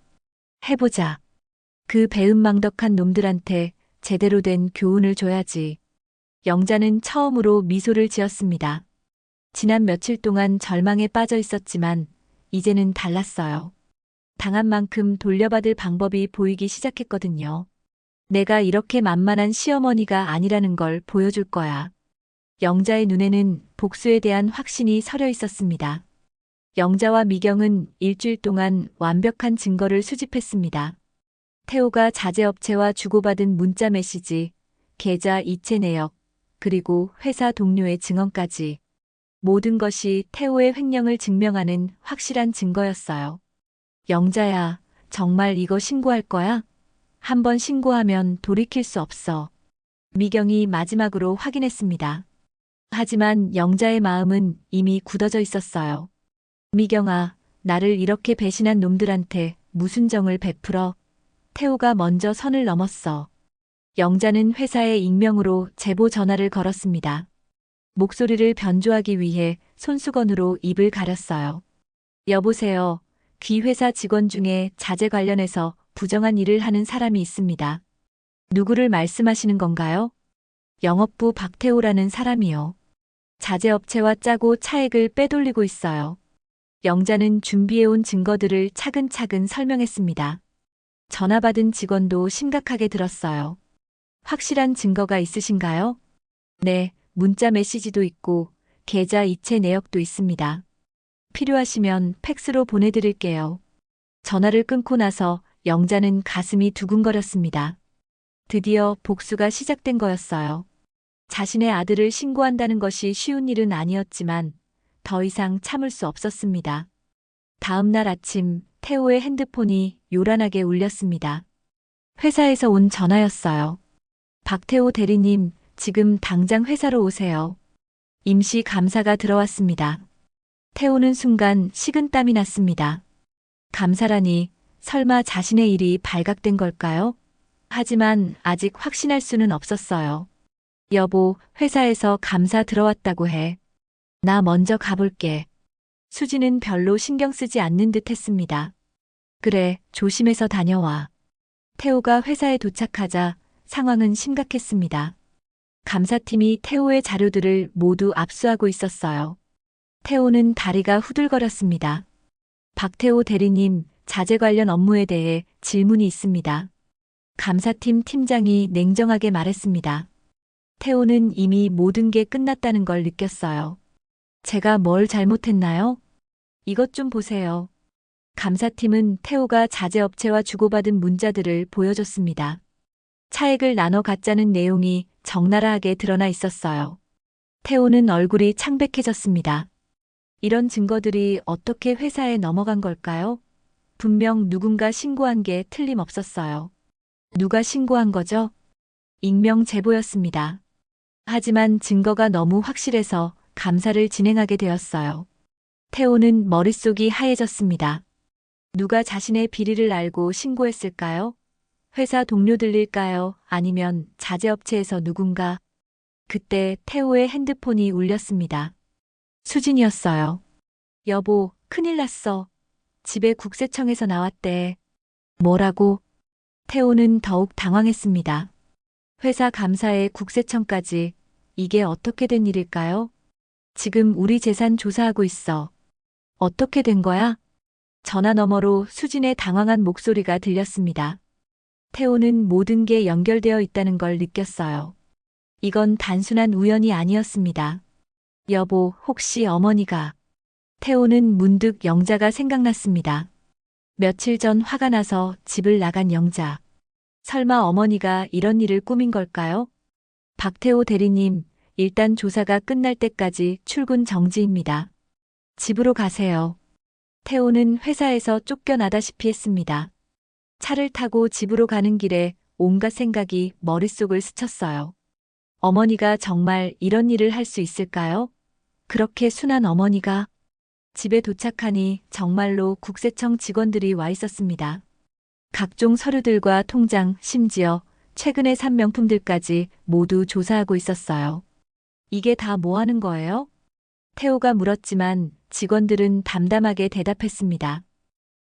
해보자. 그 배은망덕한 놈들한테 제대로 된 교훈을 줘야지. 영자는 처음으로 미소를 지었습니다. 지난 며칠 동안 절망에 빠져 있었지만 이제는 달랐어요. 당한 만큼 돌려받을 방법이 보이기 시작했거든요. 내가 이렇게 만만한 시어머니가 아니라는 걸 보여줄 거야. 영자의 눈에는 복수에 대한 확신이 서려 있었습니다. 영자와 미경은 일주일 동안 완벽한 증거를 수집했습니다. 태호가 자재업체와 주고받은 문자 메시지, 계좌 이체 내역, 그리고 회사 동료의 증언까지 모든 것이 태호의 횡령을 증명하는 확실한 증거였어요. 영자야, 정말 이거 신고할 거야? 한번 신고하면 돌이킬 수 없어. 미경이 마지막으로 확인했습니다. 하지만 영자의 마음은 이미 굳어져 있었어요. 미경아, 나를 이렇게 배신한 놈들한테 무슨 정을 베풀어? 태호가 먼저 선을 넘었어. 영자는 회사에 익명으로 제보 전화를 걸었습니다. 목소리를 변조하기 위해 손수건으로 입을 가렸어요. 여보세요. 귀 회사 직원 중에 자재 관련해서 부정한 일을 하는 사람이 있습니다. 누구를 말씀하시는 건가요? 영업부 박태호라는 사람이요. 자재업체와 짜고 차액을 빼돌리고 있어요. 영자는 준비해온 증거들을 차근차근 설명했습니다. 전화 받은 직원도 심각하게 들었어요. 확실한 증거가 있으신가요? 네, 문자 메시지도 있고 계좌 이체 내역도 있습니다. 필요하시면 팩스로 보내드릴게요. 전화를 끊고 나서 영자는 가슴이 두근거렸습니다. 드디어 복수가 시작된 거였어요. 자신의 아들을 신고한다는 것이 쉬운 일은 아니었지만 더 이상 참을 수 없었습니다. 다음 날 아침 태호의 핸드폰이 요란하게 울렸습니다. 회사에서 온 전화였어요. 박태호 대리님, 지금 당장 회사로 오세요. 임시 감사가 들어왔습니다. 태호는 순간 식은땀이 났습니다. 감사라니, 설마 자신의 일이 발각된 걸까요? 하지만 아직 확신할 수는 없었어요. 여보, 회사에서 감사 들어왔다고 해. 나 먼저 가볼게. 수지는 별로 신경 쓰지 않는 듯 했습니다. 그래, 조심해서 다녀와. 태호가 회사에 도착하자 상황은 심각했습니다. 감사팀이 태호의 자료들을 모두 압수하고 있었어요. 태호는 다리가 후들거렸습니다. 박태호 대리님, 자재 관련 업무에 대해 질문이 있습니다. 감사팀 팀장이 냉정하게 말했습니다. 태호는 이미 모든 게 끝났다는 걸 느꼈어요. 제가 뭘 잘못했나요? 이것 좀 보세요. 감사팀은 태호가 자재업체와 주고받은 문자들을 보여줬습니다. 차액을 나눠 갖자는 내용이 적나라하게 드러나 있었어요. 태호는 얼굴이 창백해졌습니다. 이런 증거들이 어떻게 회사에 넘어간 걸까요? 분명 누군가 신고한 게 틀림없었어요. 누가 신고한 거죠? 익명 제보였습니다. 하지만 증거가 너무 확실해서 감사를 진행하게 되었어요. 태호는 머릿속이 하얘졌습니다. 누가 자신의 비리를 알고 신고했을까요? 회사 동료들일까요? 아니면 자재업체에서 누군가? 그때 태호의 핸드폰이 울렸습니다. 수진이었어요. 여보, 큰일 났어. 집에 국세청에서 나왔대. 뭐라고? 태호는 더욱 당황했습니다. 회사 감사에 국세청까지. 이게 어떻게 된 일일까요? 지금 우리 재산 조사하고 있어. 어떻게 된 거야? 전화 너머로 수진의 당황한 목소리가 들렸습니다. 태호는 모든 게 연결되어 있다는 걸 느꼈어요. 이건 단순한 우연이 아니었습니다. 여보, 혹시 어머니가... 태호는 문득 영자가 생각났습니다. 며칠 전 화가 나서 집을 나간 영자. 설마 어머니가 이런 일을 꾸민 걸까요? 박태호 대리님, 일단 조사가 끝날 때까지 출근 정지입니다. 집으로 가세요. 태호는 회사에서 쫓겨나다시피 했습니다. 차를 타고 집으로 가는 길에 온갖 생각이 머릿속을 스쳤어요. 어머니가 정말 이런 일을 할 수 있을까요? 그렇게 순한 어머니가... 집에 도착하니 정말로 국세청 직원들이 와 있었습니다. 각종 서류들과 통장, 심지어 최근에 산 명품들까지 모두 조사하고 있었어요. 이게 다 뭐 하는 거예요? 태호가 물었지만 직원들은 담담하게 대답했습니다.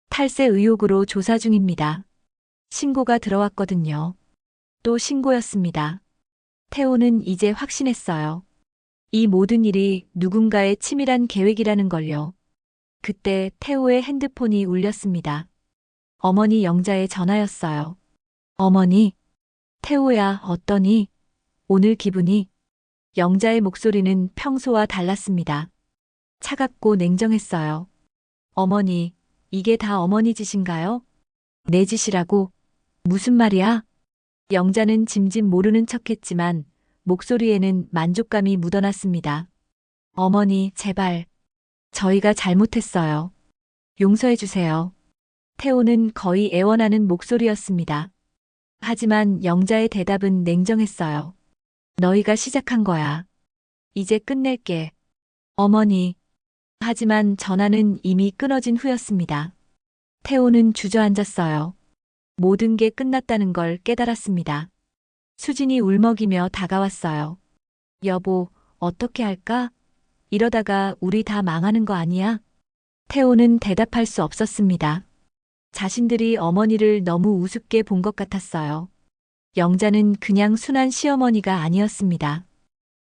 탈세 의혹으로 조사 중입니다. 신고가 들어왔거든요. 또 신고였습니다. 태호는 이제 확신했어요. 이 모든 일이 누군가의 치밀한 계획이라는 걸요. 그때 태호의 핸드폰이 울렸습니다. 어머니 영자의 전화였어요. 어머니, 태호야, 어떠니? 오늘 기분이? 영자의 목소리는 평소와 달랐습니다. 차갑고 냉정했어요. 어머니, 이게 다 어머니 짓인가요? 내 짓이라고? 무슨 말이야? 영자는 짐짓 모르는 척했지만 목소리에는 만족감이 묻어났습니다. 어머니, 제발. 저희가 잘못했어요. 용서해 주세요. 태호는 거의 애원하는 목소리였습니다. 하지만 영자의 대답은 냉정했어요. 너희가 시작한 거야. 이제 끝낼게. 어머니. 하지만 전화는 이미 끊어진 후였습니다. 태호는 주저앉았어요. 모든 게 끝났다는 걸 깨달았습니다. 수진이 울먹이며 다가왔어요. 여보, 어떻게 할까? 이러다가 우리 다 망하는 거 아니야? 태호는 대답할 수 없었습니다. 자신들이 어머니를 너무 우습게 본 것 같았어요. 영자는 그냥 순한 시어머니가 아니었습니다.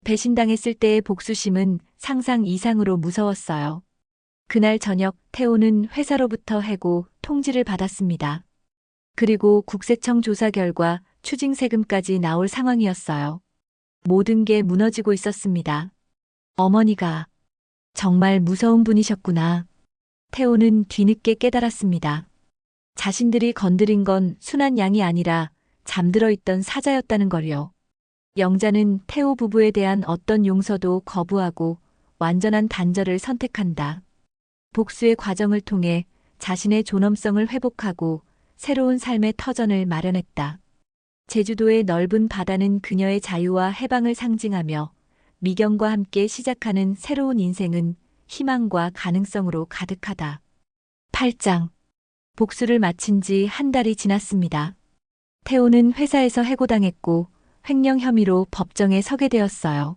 배신당했을 때의 복수심은 상상 이상으로 무서웠어요. 그날 저녁 태호는 회사로부터 해고 통지를 받았습니다. 그리고 국세청 조사 결과 추징세금까지 나올 상황이었어요. 모든 게 무너지고 있었습니다. 어머니가 정말 무서운 분이셨구나. 태호는 뒤늦게 깨달았습니다. 자신들이 건드린 건 순한 양이 아니라 잠들어 있던 사자였다는 걸요. 영자는 태호 부부에 대한 어떤 용서도 거부하고 완전한 단절을 선택한다. 복수의 과정을 통해 자신의 존엄성을 회복하고 새로운 삶의 터전을 마련했다. 제주도의 넓은 바다는 그녀의 자유와 해방을 상징하며 미경과 함께 시작하는 새로운 인생은 희망과 가능성으로 가득하다. 8장. 복수를 마친 지 한 달이 지났습니다. 태호는 회사에서 해고당했고 횡령 혐의로 법정에 서게 되었어요.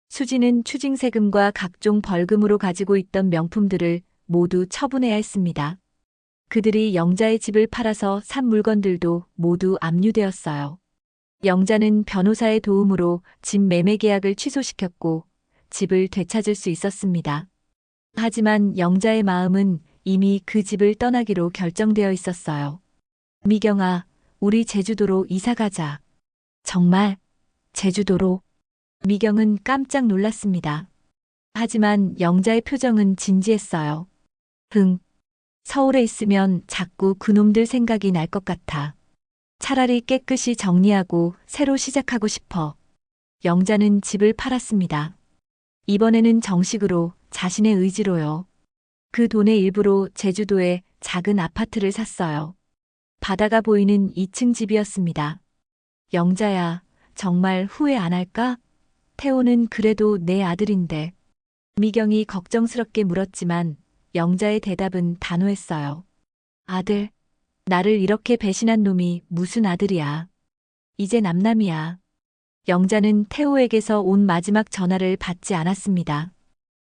수지는 추징세금과 각종 벌금으로 가지고 있던 명품들을 모두 처분해야 했습니다. 그들이 영자의 집을 팔아서 산 물건들도 모두 압류되었어요. 영자는 변호사의 도움으로 집 매매 계약을 취소시켰고 집을 되찾을 수 있었습니다. 하지만 영자의 마음은 이미 그 집을 떠나기로 결정되어 있었어요. 미경아, 우리 제주도로 이사 가자. 정말? 제주도로? 미경은 깜짝 놀랐습니다. 하지만 영자의 표정은 진지했어요. 서울에 있으면 자꾸 그놈들 생각이 날 것 같아. 차라리 깨끗이 정리하고 새로 시작하고 싶어. 영자는 집을 팔았습니다. 이번에는 정식으로 자신의 의지로요. 그 돈의 일부로 제주도에 작은 아파트를 샀어요. 바다가 보이는 2층 집이었습니다. 영자야, 정말 후회 안 할까? 태호는 그래도 내 아들인데. 미경이 걱정스럽게 물었지만 영자의 대답은 단호했어요. 아들, 나를 이렇게 배신한 놈이 무슨 아들이야. 이제 남남이야. 영자는 태호에게서 온 마지막 전화를 받지 않았습니다.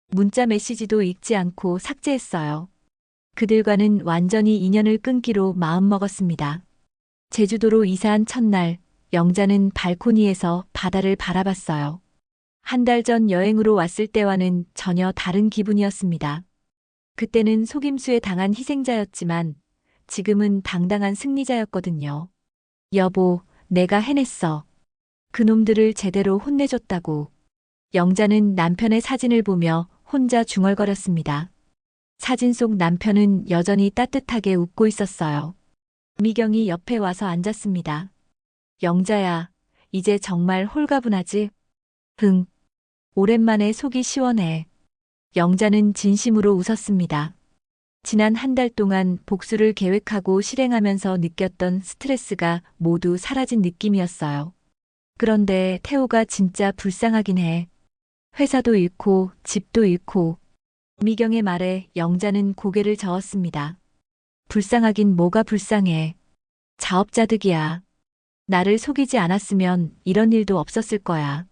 문자 메시지도 읽지 않고 삭제했어요. 그들과는 완전히 인연을 끊기로 마음먹었습니다. 제주도로 이사한 첫날, 영자는 발코니에서 바다를 바라봤어요. 한 달 전 여행으로 왔을 때와는 전혀 다른 기분이었습니다. 그때는 속임수에 당한 희생자였지만 지금은 당당한 승리자였거든요. 여보, 내가 해냈어. 그놈들을 제대로 혼내줬다고. 영자는 남편의 사진을 보며 혼자 중얼거렸습니다. 사진 속 남편은 여전히 따뜻하게 웃고 있었어요. 미경이 옆에 와서 앉았습니다. 영자야, 이제 정말 홀가분하지? 오랜만에 속이 시원해. 영자는 진심으로 웃었습니다. 지난 한 달 동안 복수를 계획하고 실행하면서 느꼈던 스트레스가 모두 사라진 느낌이었어요. 그런데 태호가 진짜 불쌍하긴 해. 회사도 잃고 집도 잃고. 미경의 말에 영자는 고개를 저었습니다. 불쌍하긴 뭐가 불쌍해. 자업자득이야. 나를 속이지 않았으면 이런 일도 없었을 거야.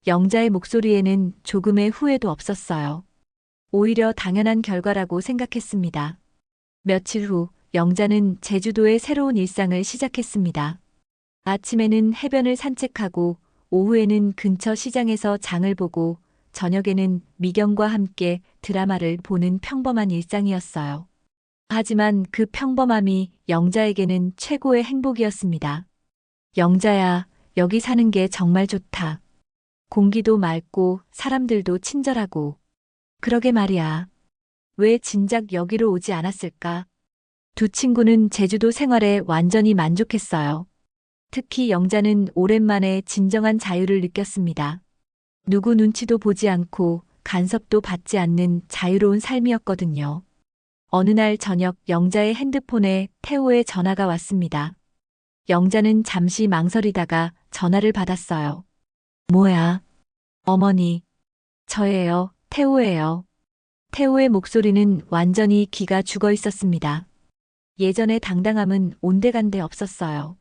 영자의 목소리에는 조금의 후회도 없었어요. 오히려 당연한 결과라고 생각했습니다. 며칠 후 영자는 제주도의 새로운 일상을 시작했습니다. 아침에는 해변을 산책하고 오후에는 근처 시장에서 장을 보고 저녁에는 미경과 함께 드라마를 보는 평범한 일상이었어요. 하지만 그 평범함이 영자에게는 최고의 행복이었습니다. 영자야, 여기 사는 게 정말 좋다. 공기도 맑고 사람들도 친절하고. 그러게 말이야. 왜 진작 여기로 오지 않았을까? 두 친구는 제주도 생활에 완전히 만족했어요. 특히 영자는 오랜만에 진정한 자유를 느꼈습니다. 누구 눈치도 보지 않고 간섭도 받지 않는 자유로운 삶이었거든요. 어느 날 저녁 영자의 핸드폰에 태호의 전화가 왔습니다. 영자는 잠시 망설이다가 전화를 받았어요. 뭐야? 어머니. 저예요. 태호예요. 태호의 목소리는 완전히 기가 죽어 있었습니다. 예전의 당당함은 온데간데 없었어요.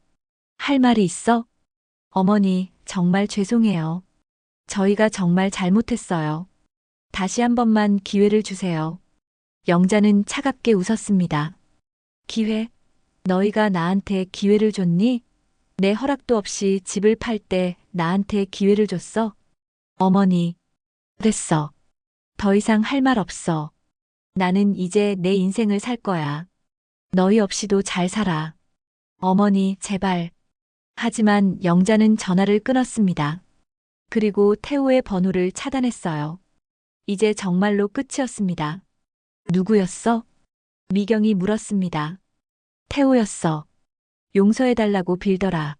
할 말이 있어? 어머니, 정말 죄송해요. 저희가 정말 잘못했어요. 다시 한 번만 기회를 주세요. 영자는 차갑게 웃었습니다. 기회? 너희가 나한테 기회를 줬니? 내 허락도 없이 집을 팔 때 나한테 기회를 줬어? 어머니. 됐어. 더 이상 할 말 없어. 나는 이제 내 인생을 살 거야. 너희 없이도 잘 살아. 어머니, 제발. 하지만 영자는 전화를 끊었습니다. 그리고 태호의 번호를 차단했어요. 이제 정말로 끝이었습니다. 누구였어? 미경이 물었습니다. 태호였어. 용서해달라고 빌더라.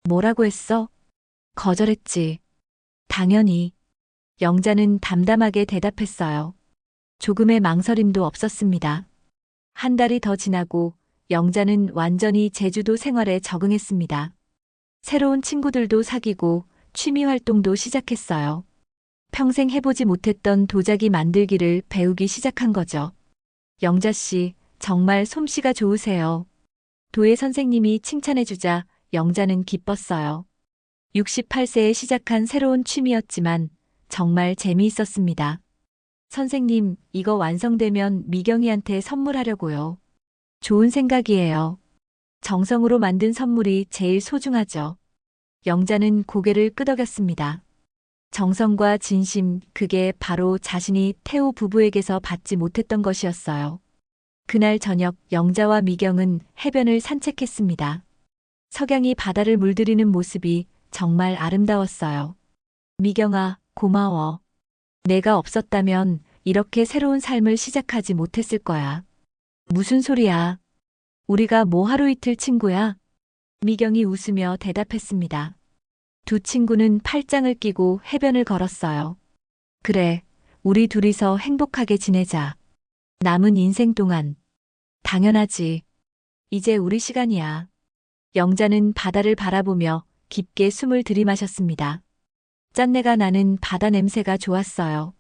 뭐라고 했어? 거절했지. 당연히. 영자는 담담하게 대답했어요. 조금의 망설임도 없었습니다. 한 달이 더 지나고 영자는 완전히 제주도 생활에 적응했습니다. 새로운 친구들도 사귀고 취미 활동도 시작했어요. 평생 해보지 못했던 도자기 만들기를 배우기 시작한 거죠. 영자 씨, 정말 솜씨가 좋으세요. 도예 선생님이 칭찬해주자 영자는 기뻤어요. 68세에 시작한 새로운 취미였지만 정말 재미있었습니다. 선생님, 이거 완성되면 미경이한테 선물하려고요. 좋은 생각이에요. 정성으로 만든 선물이 제일 소중하죠. 영자는 고개를 끄덕였습니다. 정성과 진심, 그게 바로 자신이 태호 부부에게서 받지 못했던 것이었어요. 그날 저녁 영자와 미경은 해변을 산책했습니다. 석양이 바다를 물들이는 모습이 정말 아름다웠어요. 미경아, 고마워. 내가 없었다면 이렇게 새로운 삶을 시작하지 못했을 거야. 무슨 소리야? 우리가 뭐 하루 이틀 친구야? 미경이 웃으며 대답했습니다. 두 친구는 팔짱을 끼고 해변을 걸었어요. 그래, 우리 둘이서 행복하게 지내자. 남은 인생 동안. 당연하지. 이제 우리 시간이야. 영자는 바다를 바라보며 깊게 숨을 들이마셨습니다. 짠내가 나는 바다 냄새가 좋았어요.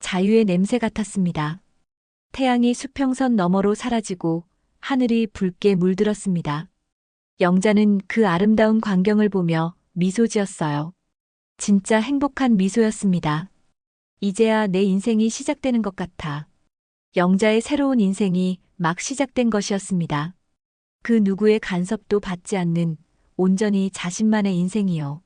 자유의 냄새 같았습니다. 태양이 수평선 너머로 사라지고 하늘이 붉게 물들었습니다. 영자는 그 아름다운 광경을 보며 미소 지었어요. 진짜 행복한 미소였습니다. 이제야 내 인생이 시작되는 것 같아. 영자의 새로운 인생이 막 시작된 것이었습니다. 그 누구의 간섭도 받지 않는 온전히 자신만의 인생이요.